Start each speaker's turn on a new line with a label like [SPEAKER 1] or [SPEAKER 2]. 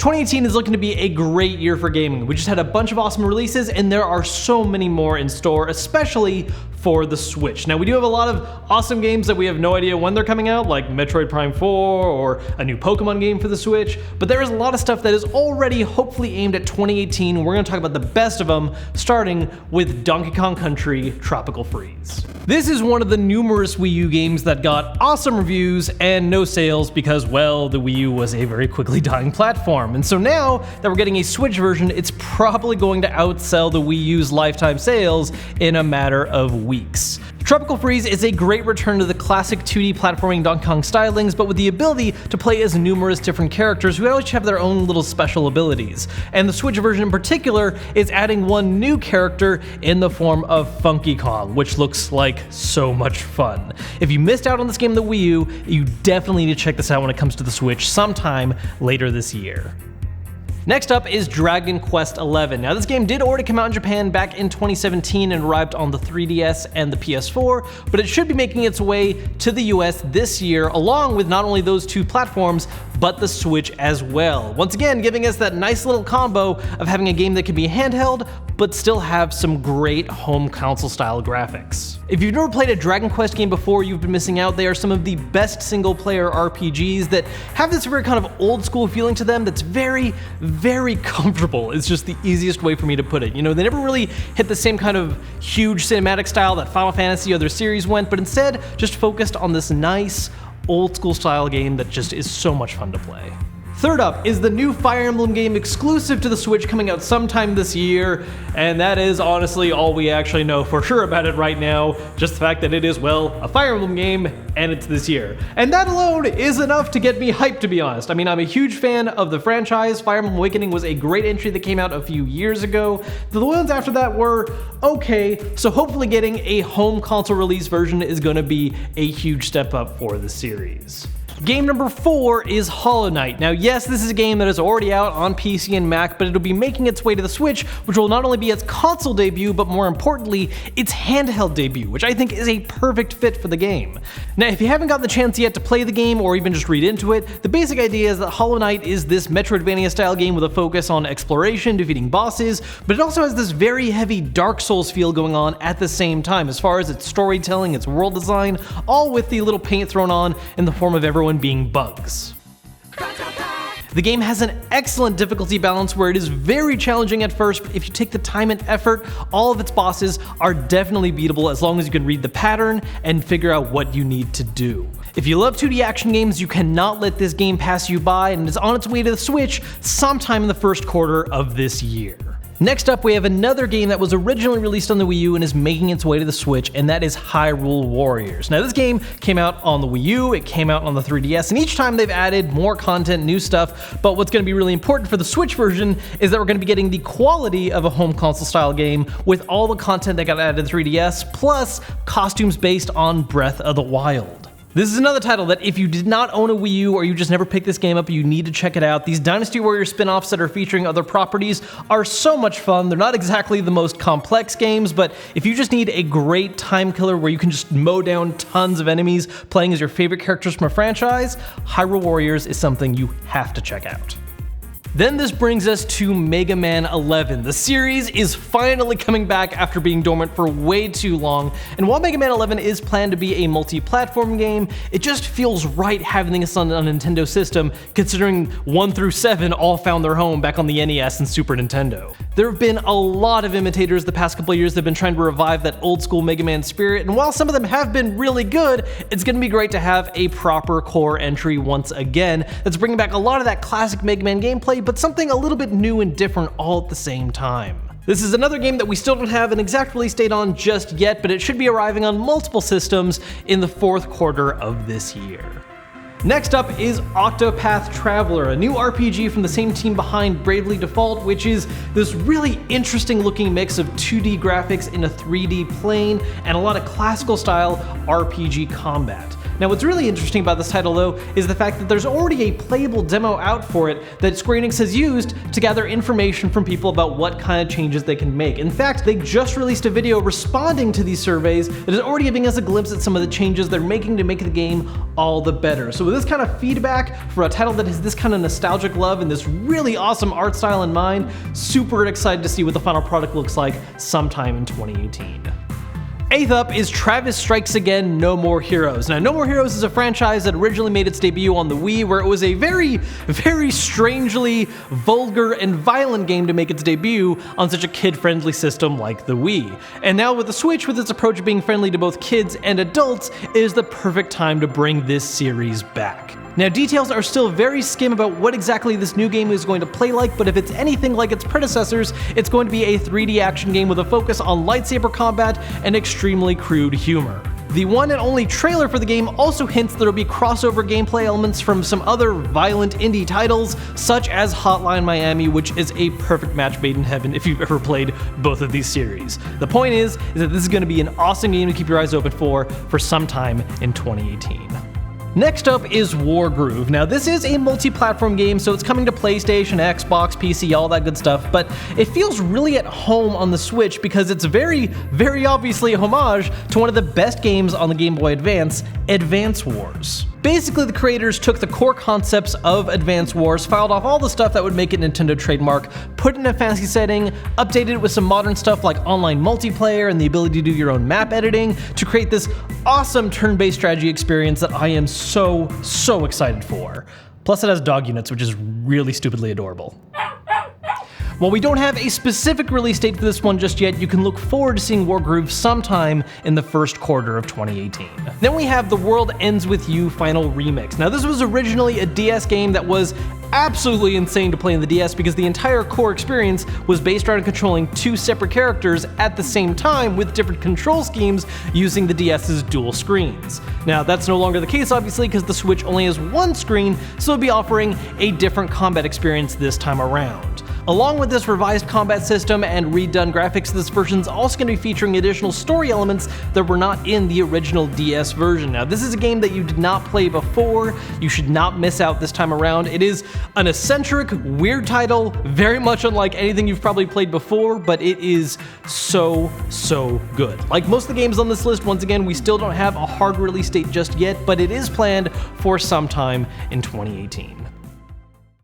[SPEAKER 1] 2018 is looking to be a great year for gaming. We just had a bunch of awesome releases, and there are so many more in store, especially for the Switch. Now, we do have a lot of awesome games that we have no idea when they're coming out, like Metroid Prime 4 or a new Pokemon game for the Switch, but there is a lot of stuff that is already hopefully aimed at 2018. We're going to talk about the best of them, starting with Donkey Kong Country Tropical Freeze. This is one of the numerous Wii U games that got awesome reviews and no sales because, well, the Wii U was a very quickly dying platform. And so now that we're getting a Switch version, it's probably going to outsell the Wii U's lifetime sales in a matter of weeks. Tropical Freeze is a great return to the classic 2D platforming Donkey Kong stylings, but with the ability to play as numerous different characters who each have their own little special abilities. And the Switch version in particular is adding one new character in the form of Funky Kong, which looks like so much fun. If you missed out on this game on the Wii U, you definitely need to check this out when it comes to the Switch sometime later this year. Next up is Dragon Quest XI. Now, this game did already come out in Japan back in 2017 and arrived on the 3DS and the PS4, but it should be making its way to the US this year, along with not only those two platforms, but the Switch as well. Once again, giving us that nice little combo of having a game that can be handheld, but still have some great home console style graphics. If you've never played a Dragon Quest game before, you've been missing out. They are some of the best single player RPGs that have this very kind of old school feeling to them that's very, very comfortable. It's just the easiest way for me to put it. You know, they never really hit the same kind of huge cinematic style that Final Fantasy or their series went, but instead just focused on this nice old school style game that just is so much fun to play. Third up is the new Fire Emblem game exclusive to the Switch coming out sometime this year, and that is honestly all we actually know for sure about it right now, just the fact that it is, well, a Fire Emblem game, and it's this year. And that alone is enough to get me hyped, to be honest. I mean, I'm a huge fan of the franchise. Fire Emblem Awakening was a great entry that came out a few years ago. The ones after that were okay, so hopefully getting a home console release version is going to be a huge step up for the series. Game number 4 is Halle Knight. Now, yes, this is a game that is already out on PC and Mac, but it'll be making its way to the Switch, which will not only be its console debut, but more importantly, its handheld debut, which I think is a perfect fit for the game. Now, if you haven't gotten the chance yet to play the game or even just read into it, the basic idea is that Halle Knight is this Metroidvania style game with a focus on exploration, defeating bosses, but it also has this very heavy Dark Souls feel going on at the same time, as far as its storytelling, its world design, all with the little paint thrown on in the form of everyone being bugs. The game has an excellent difficulty balance where it is very challenging at first, but if you take the time and effort, all of its bosses are definitely beatable as long as you can read the pattern and figure out what you need to do. If you love 2D action games, you cannot let this game pass you by, and it is on its way to the Switch sometime in the first quarter of this year. Next up, we have another game that was originally released on the Wii U and is making its way to the Switch, and that is Hyrule Warriors. Now, this game came out on the Wii U, it came out on the 3DS, and each time they've added more content, new stuff, but what's going to be really important for the Switch version is that we're going to be getting the quality of a home console style game with all the content that got added to 3DS, plus costumes based on Breath of the Wild. This is another title that if you did not own a Wii U or you just never picked this game up, you need to check it out. These Dynasty Warriors spin-offs that are featuring other properties are so much fun. They're not exactly the most complex games, but if you just need a great time killer where you can just mow down tons of enemies playing as your favorite characters from a franchise, Hyrule Warriors is something you have to check out. Then this brings us to Mega Man 11. The series is finally coming back after being dormant for way too long, and while Mega Man 11 is planned to be a multi-platform game, it just feels right having this on a Nintendo system, considering 1 through 7 all found their home back on the NES and Super Nintendo. There have been a lot of imitators the past couple of years that have been trying to revive that old school Mega Man spirit, and while some of them have been really good, it's going to be great to have a proper core entry once again that's bringing back a lot of that classic Mega Man gameplay, but something a little bit new and different all at the same time. This is another game that we still don't have an exact release date on just yet, but it should be arriving on multiple systems in the fourth quarter of this year. Next up is Octopath Traveler, a new RPG from the same team behind Bravely Default, which is this really interesting looking mix of 2D graphics in a 3D plane and a lot of classical style RPG combat. Now what's really interesting about this title though is the fact that there's already a playable demo out for it that Square Enix has used to gather information from people about what kind of changes they can make. In fact, they just released a video responding to these surveys that is already giving us a glimpse at some of the changes they're making to make the game all the better. So with this kind of feedback for a title that has this kind of nostalgic love and this really awesome art style in mind, super excited to see what the final product looks like sometime in 2018. Eighth up is Travis Strikes Again, No More Heroes. Now, No More Heroes is a franchise that originally made its debut on the Wii, where it was a very, very strangely vulgar and violent game to make its debut on such a kid-friendly system like the Wii. And now with the Switch, with its approach of being friendly to both kids and adults, it is the perfect time to bring this series back. Now, details are still very skim about what exactly this new game is going to play like, but if it's anything like its predecessors, it's going to be a 3D action game with a focus on lightsaber combat and extremely crude humor. The one and only trailer for the game also hints there'll be crossover gameplay elements from some other violent indie titles, such as Hotline Miami, which is a perfect match made in heaven if you've ever played both of these series. The point is that this is going to be an awesome game to keep your eyes open for some time in 2018. Next up is Wargroove. Now this is a multi-platform game, so it's coming to PlayStation, Xbox, PC, all that good stuff, but it feels really at home on the Switch because it's very, very obviously a homage to one of the best games on the Game Boy Advance, Advance Wars. Basically, the creators took the core concepts of Advance Wars, filed off all the stuff that would make it Nintendo trademark, put it in a fancy setting, updated it with some modern stuff like online multiplayer and the ability to do your own map editing to create this awesome turn-based strategy experience that I am so excited for. Plus it has dog units, which is really stupidly adorable. While we don't have a specific release date for this one just yet, you can look forward to seeing Wargroove sometime in the first quarter of 2018. Then we have The World Ends With You Final Remix. Now this was originally a DS game that was absolutely insane to play in the DS because the entire core experience was based around controlling two separate characters at the same time with different control schemes using the DS's dual screens. Now that's no longer the case obviously because the Switch only has one screen, so it'll be offering a different combat experience this time around. Along with this revised combat system and redone graphics, this version is also going to be featuring additional story elements that were not in the original DS version. Now, this is a game that you did not play before. You should not miss out this time around. It is an eccentric, weird title, very much unlike anything you've probably played before, but it is so good. Like most of the games on this list, once again, we still don't have a hard release date just yet, but it is planned for sometime in 2018.